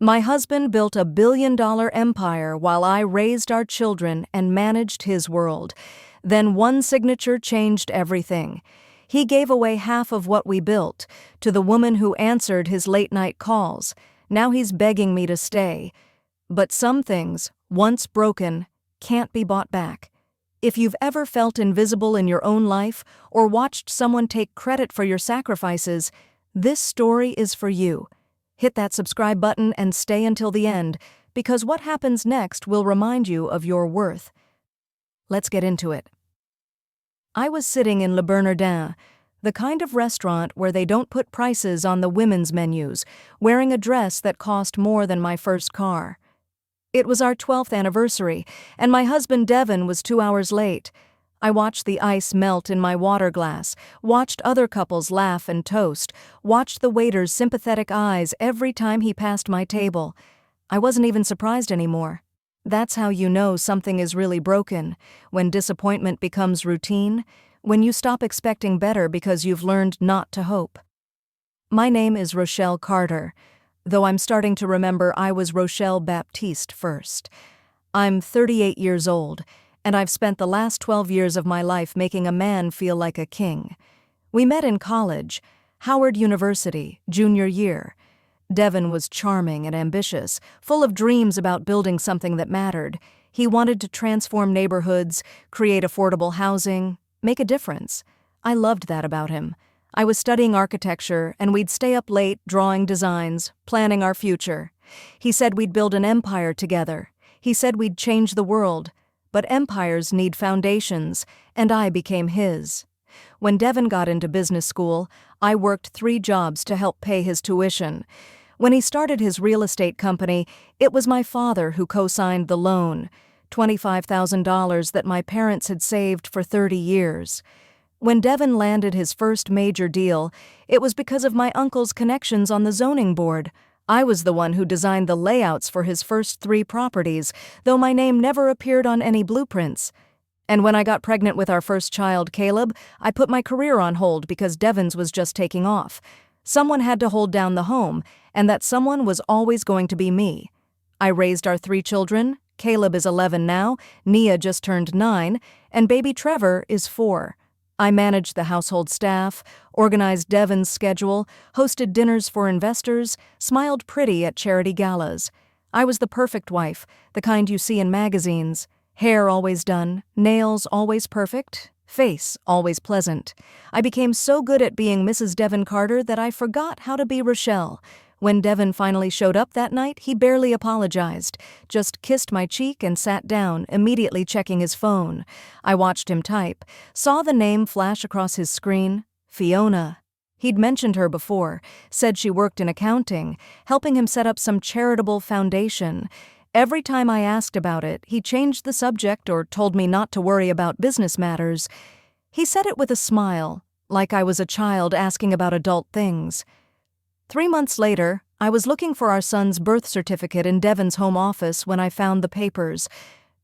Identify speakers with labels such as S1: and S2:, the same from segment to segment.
S1: My husband built a billion-dollar empire while I raised our children and managed his world. Then one signature changed everything. He gave away half of what we built to the woman who answered his late-night calls. Now he's begging me to stay. But some things, once broken, can't be bought back. If you've ever felt invisible in your own life or watched someone take credit for your sacrifices, this story is for you. Hit that subscribe button and stay until the end, because what happens next will remind you of your worth. Let's get into it. I was sitting in Le Bernardin, the kind of restaurant where they don't put prices on the women's menus, wearing a dress that cost more than my first car. It was our 12th anniversary, and my husband Devin was 2 hours late. I watched the ice melt in my water glass, watched other couples laugh and toast, watched the waiter's sympathetic eyes every time he passed my table. I wasn't even surprised anymore. That's how you know something is really broken, when disappointment becomes routine, when you stop expecting better because you've learned not to hope. My name is Rochelle Carter, though I'm starting to remember I was Rochelle Baptiste first. I'm 38 years old, and I've spent the last 12 years of my life making a man feel like a king. We met in college, Howard University, junior year. Devin was charming and ambitious, full of dreams about building something that mattered. He wanted to transform neighborhoods, create affordable housing, make a difference. I loved that about him. I was studying architecture, and we'd stay up late drawing designs, planning our future. He said we'd build an empire together. He said we'd change the world. But empires need foundations, and I became his. When Devin got into business school, I worked 3 jobs to help pay his tuition. When he started his real estate company, it was my father who co-signed the loan, $25,000 that my parents had saved for 30 years. When Devin landed his first major deal, it was because of my uncle's connections on the zoning board. I was the one who designed the layouts for his first 3 properties, though my name never appeared on any blueprints. And when I got pregnant with our first child, Caleb, I put my career on hold because Devin's was just taking off. Someone had to hold down the home, and that someone was always going to be me. I raised our 3 children. Caleb is 11 now, Nia just turned 9, and baby Trevor is 4. I managed the household staff, organized Devin's schedule, hosted dinners for investors, smiled pretty at charity galas. I was the perfect wife, the kind you see in magazines. Hair always done, nails always perfect, face always pleasant. I became so good at being Mrs. Devin Carter that I forgot how to be Rochelle. When Devin finally showed up that night, he barely apologized, just kissed my cheek and sat down, immediately checking his phone. I watched him type, saw the name flash across his screen, Fiona. He'd mentioned her before, said she worked in accounting, helping him set up some charitable foundation. Every time I asked about it, he changed the subject or told me not to worry about business matters. He said it with a smile, like I was a child asking about adult things. 3 months later, I was looking for our son's birth certificate in Devin's home office when I found the papers.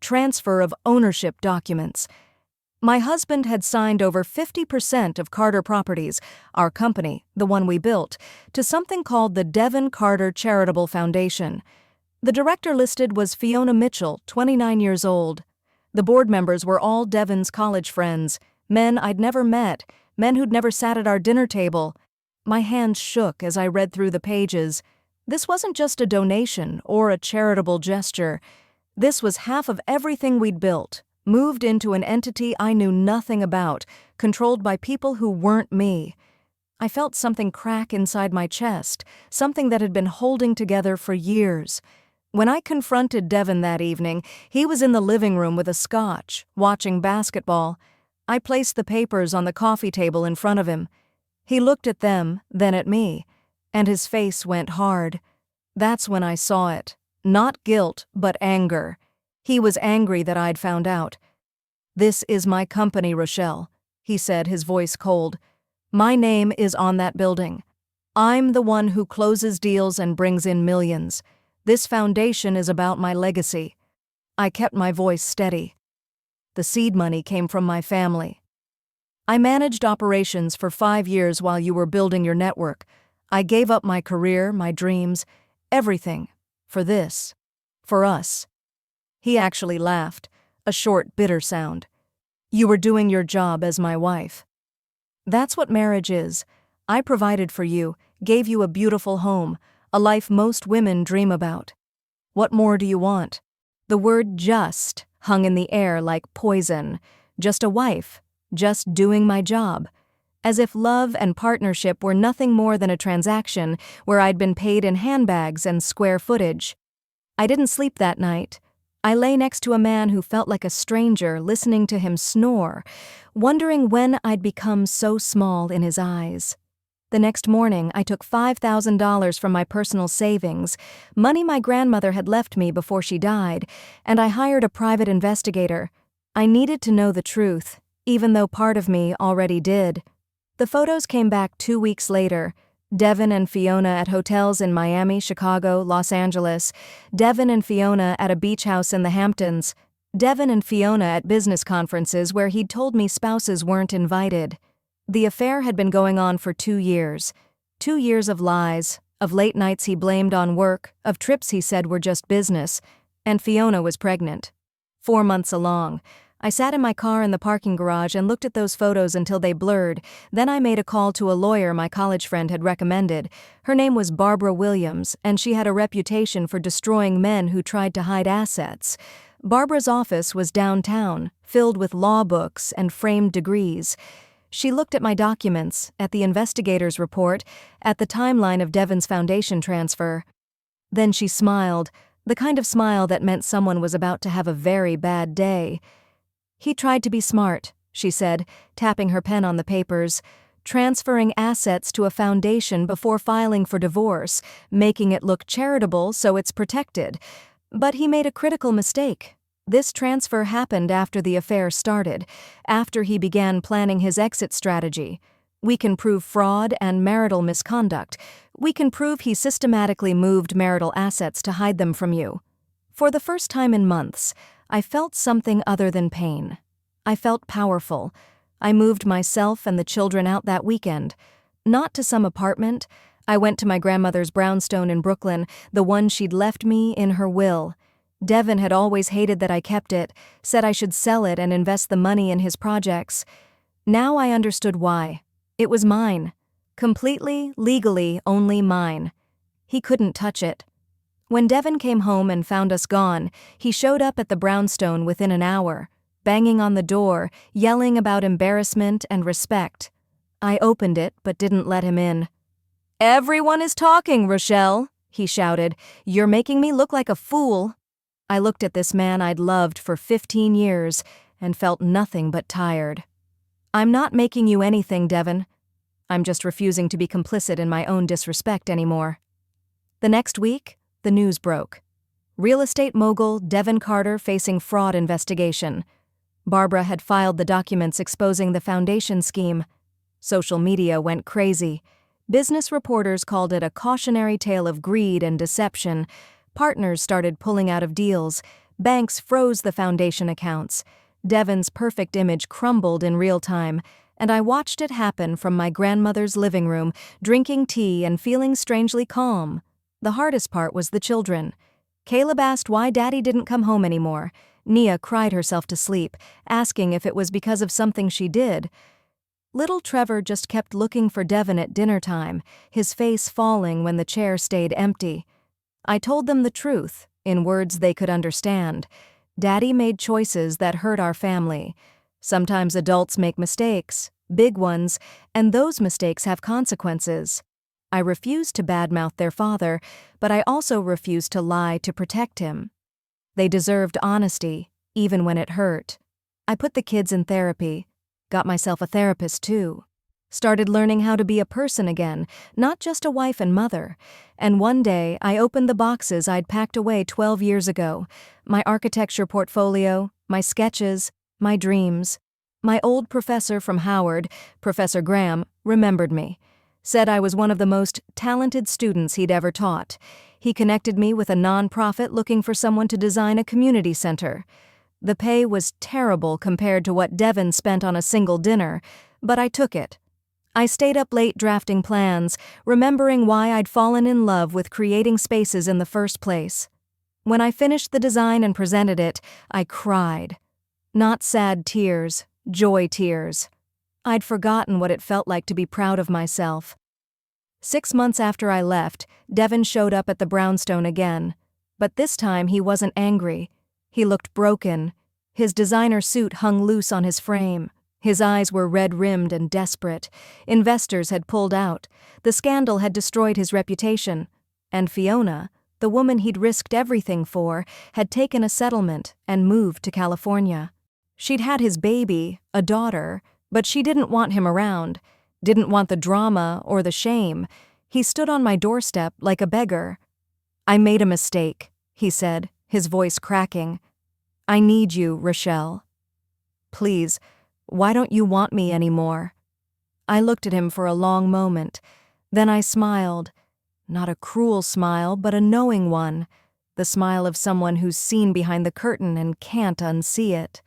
S1: Transfer of ownership documents. My husband had signed over 50% of Carter Properties, our company, the one we built, to something called the Devin Carter Charitable Foundation. The director listed was Fiona Mitchell, 29 years old. The board members were all Devin's college friends, men I'd never met, men who'd never sat at our dinner table. My hands shook as I read through the pages. This wasn't just a donation or a charitable gesture. This was half of everything we'd built, moved into an entity I knew nothing about, controlled by people who weren't me. I felt something crack inside my chest, something that had been holding together for years. When I confronted Devin that evening, he was in the living room with a scotch, watching basketball. I placed the papers on the coffee table in front of him. He looked at them, then at me, and his face went hard. That's when I saw it. Not guilt, but anger. He was angry that I'd found out. "This is my company, Rochelle," he said, his voice cold. "My name is on that building. I'm the one who closes deals and brings in millions. This foundation is about my legacy." I kept my voice steady. The seed money came from my family. I managed operations for 5 years while you were building your network. I gave up my career, my dreams, everything, For this. For us. He actually laughed, a short, bitter sound. You were doing your job as my wife. That's what marriage is. I provided for you, gave you a beautiful home, a life most women dream about. What more do you want? The word just hung in the air like poison. Just a wife. Just doing my job. As if love and partnership were nothing more than a transaction where I'd been paid in handbags and square footage. I didn't sleep that night. I lay next to a man who felt like a stranger, listening to him snore, wondering when I'd become so small in his eyes. The next morning, I took $5,000 from my personal savings, money my grandmother had left me before she died, and I hired a private investigator. I needed to know the truth, even though part of me already did. The photos came back 2 weeks later. Devin and Fiona at hotels in Miami, Chicago, Los Angeles. Devin and Fiona at a beach house in the Hamptons. Devin and Fiona at business conferences where he'd told me spouses weren't invited. The affair had been going on for 2 years. 2 years of lies, of late nights he blamed on work, of trips he said were just business. And Fiona was pregnant. 4 months along. I sat in my car in the parking garage and looked at those photos until they blurred. Then I made a call to a lawyer my college friend had recommended. Her name was Barbara Williams, and she had a reputation for destroying men who tried to hide assets. Barbara's office was downtown, filled with law books and framed degrees. She looked at my documents, at the investigator's report, at the timeline of Devin's foundation transfer. Then she smiled, the kind of smile that meant someone was about to have a very bad day. He tried to be smart, she said, tapping her pen on the papers, transferring assets to a foundation before filing for divorce, making it look charitable so it's protected. But he made a critical mistake. This transfer happened after the affair started, after he began planning his exit strategy. We can prove fraud and marital misconduct. We can prove he systematically moved marital assets to hide them from you. For the first time in months, I felt something other than pain. I felt powerful. I moved myself and the children out that weekend. Not to some apartment. I went to my grandmother's brownstone in Brooklyn, the one she'd left me in her will. Devin had always hated that I kept it, said I should sell it and invest the money in his projects. Now I understood why. It was mine. Completely, legally, only mine. He couldn't touch it. When Devin came home and found us gone, he showed up at the brownstone within an hour, banging on the door, yelling about embarrassment and respect. I opened it but didn't let him in. "Everyone is talking, Rochelle," he shouted. "You're making me look like a fool." I looked at this man I'd loved for 15 years and felt nothing but tired. "I'm not making you anything, Devin. I'm just refusing to be complicit in my own disrespect anymore." The next week, the news broke. Real estate mogul Devin Carter facing fraud investigation. Barbara had filed the documents exposing the foundation scheme. Social media went crazy. Business reporters called it a cautionary tale of greed and deception. Partners started pulling out of deals. Banks froze the foundation accounts. Devin's perfect image crumbled in real time, and I watched it happen from my grandmother's living room, drinking tea and feeling strangely calm. The hardest part was the children. Caleb asked why Daddy didn't come home anymore. Nia cried herself to sleep, asking if it was because of something she did. Little Trevor just kept looking for Devin at dinner time, his face falling when the chair stayed empty. I told them the truth, in words they could understand. Daddy made choices that hurt our family. Sometimes adults make mistakes, big ones, and those mistakes have consequences. I refused to badmouth their father, but I also refused to lie to protect him. They deserved honesty, even when it hurt. I put the kids in therapy, got myself a therapist too. Started learning how to be a person again, not just a wife and mother. And one day, I opened the boxes I'd packed away 12 years ago. My architecture portfolio, my sketches, my dreams. My old professor from Howard, Professor Graham, remembered me. Said I was one of the most talented students he'd ever taught. He connected me with a nonprofit looking for someone to design a community center. The pay was terrible compared to what Devin spent on a single dinner, but I took it. I stayed up late drafting plans, remembering why I'd fallen in love with creating spaces in the first place. When I finished the design and presented it, I cried. Not sad tears, joy tears. I'd forgotten what it felt like to be proud of myself. 6 months after I left, Devin showed up at the brownstone again. But this time he wasn't angry. He looked broken. His designer suit hung loose on his frame. His eyes were red-rimmed and desperate. Investors had pulled out. The scandal had destroyed his reputation. And Fiona, the woman he'd risked everything for, had taken a settlement and moved to California. She'd had his baby, a daughter, but she didn't want him around, didn't want the drama or the shame. He stood on my doorstep like a beggar. "I made a mistake," he said, his voice cracking. "I need you, Rochelle. Please, why don't you want me anymore?" I looked at him for a long moment. Then I smiled. Not a cruel smile, but a knowing one. The smile of someone who's seen behind the curtain and can't unsee it.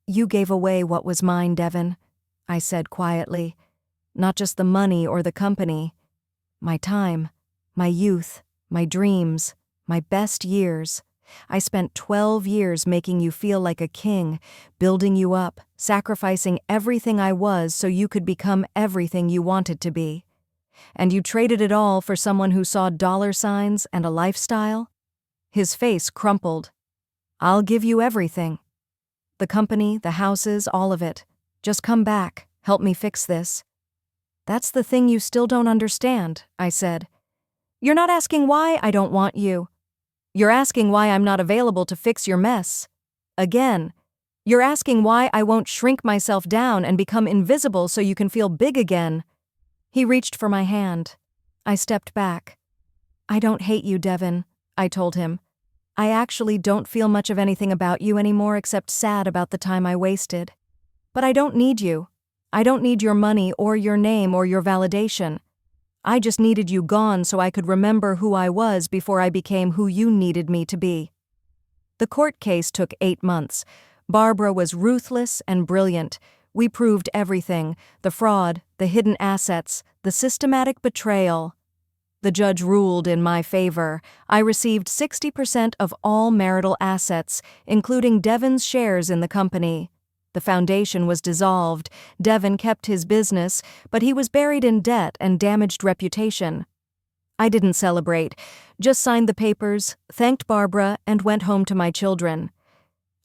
S1: "You gave away what was mine, Devin," I said quietly. "Not just the money or the company. My time, my youth, my dreams, my best years. I spent 12 years making you feel like a king, building you up, sacrificing everything I was so you could become everything you wanted to be. And you traded it all for someone who saw dollar signs and a lifestyle?" His face crumpled. "I'll give you everything. The company, the houses, all of it. Just come back, help me fix this." "That's the thing you still don't understand," I said. "You're not asking why I don't want you. You're asking why I'm not available to fix your mess. Again, you're asking why I won't shrink myself down and become invisible so you can feel big again." He reached for my hand. I stepped back. "I don't hate you, Devin," I told him. "I actually don't feel much of anything about you anymore except sad about the time I wasted. But I don't need you. I don't need your money or your name or your validation. I just needed you gone so I could remember who I was before I became who you needed me to be." The court case took 8 months. Barbara was ruthless and brilliant. We proved everything: the fraud, the hidden assets, the systematic betrayal. The judge ruled in my favor. I received 60% of all marital assets, including Devin's shares in the company. The foundation was dissolved. Devin kept his business, but he was buried in debt and damaged reputation. I didn't celebrate, just signed the papers, thanked Barbara, and went home to my children.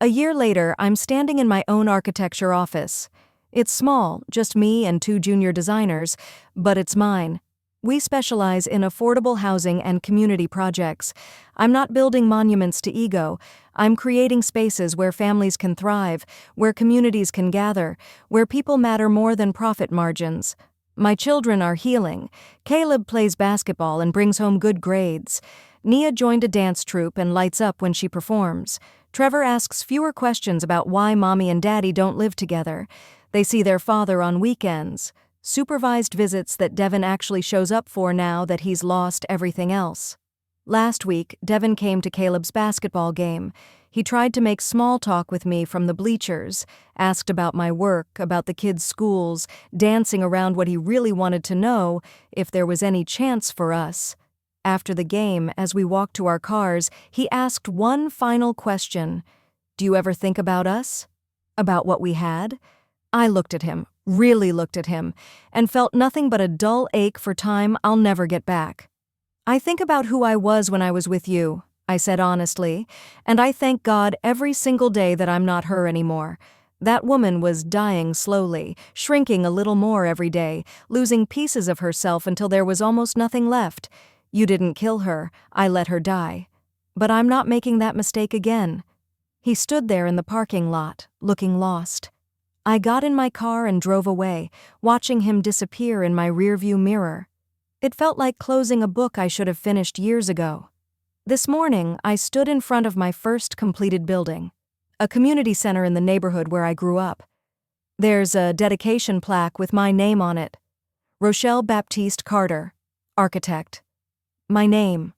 S1: A year later, I'm standing in my own architecture office. It's small, just me and 2 junior designers, but it's mine. We specialize in affordable housing and community projects. I'm not building monuments to ego. I'm creating spaces where families can thrive, where communities can gather, where people matter more than profit margins. My children are healing. Caleb plays basketball and brings home good grades. Nia joined a dance troupe and lights up when she performs. Trevor asks fewer questions about why mommy and daddy don't live together. They see their father on weekends. Supervised visits that Devin actually shows up for now that he's lost everything else. Last week, Devin came to Caleb's basketball game. He tried to make small talk with me from the bleachers, asked about my work, about the kids' schools, dancing around what he really wanted to know, if there was any chance for us. After the game, as we walked to our cars, he asked one final question. "Do you ever think about us? About what we had?" I looked at him, really looked at him, and felt nothing but a dull ache for time I'll never get back. "I think about who I was when I was with you," I said honestly, "and I thank God every single day that I'm not her anymore. That woman was dying slowly, shrinking a little more every day, losing pieces of herself until there was almost nothing left. You didn't kill her, I let her die. But I'm not making that mistake again." He stood there in the parking lot, looking lost. I got in my car and drove away, watching him disappear in my rearview mirror. It felt like closing a book I should have finished years ago. This morning, I stood in front of my first completed building, a community center in the neighborhood where I grew up. There's a dedication plaque with my name on it. Rochelle Baptiste Carter, architect. My name,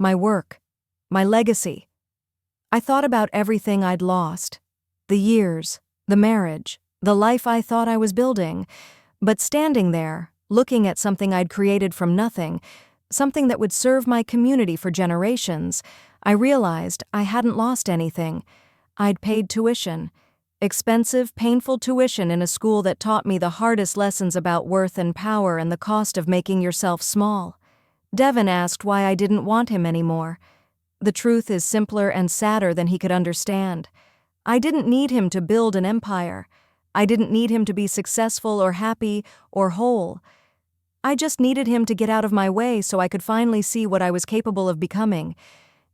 S1: my work, my legacy. I thought about everything I'd lost. The years, the marriage, the life I thought I was building. But standing there, looking at something I'd created from nothing, something that would serve my community for generations, I realized I hadn't lost anything. I'd paid tuition. Expensive, painful tuition in a school that taught me the hardest lessons about worth and power and the cost of making yourself small. Devin asked why I didn't want him anymore. The truth is simpler and sadder than he could understand. I didn't need him to build an empire. I didn't need him to be successful or happy or whole. I just needed him to get out of my way so I could finally see what I was capable of becoming.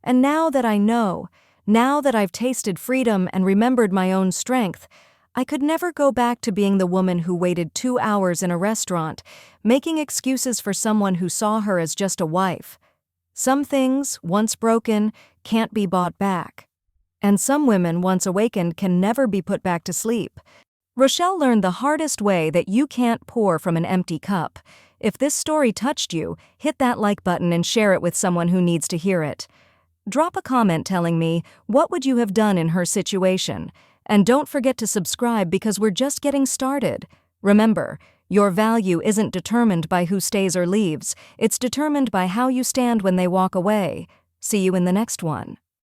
S1: And now that I know, now that I've tasted freedom and remembered my own strength, I could never go back to being the woman who waited 2 hours in a restaurant, making excuses for someone who saw her as just a wife. Some things, once broken, can't be bought back. And some women, once awakened, can never be put back to sleep. Rochelle learned the hardest way that you can't pour from an empty cup. If this story touched you, hit that like button and share it with someone who needs to hear it. Drop a comment telling me, what would you have done in her situation? And don't forget to subscribe because we're just getting started. Remember, your value isn't determined by who stays or leaves, it's determined by how you stand when they walk away. See you in the next one.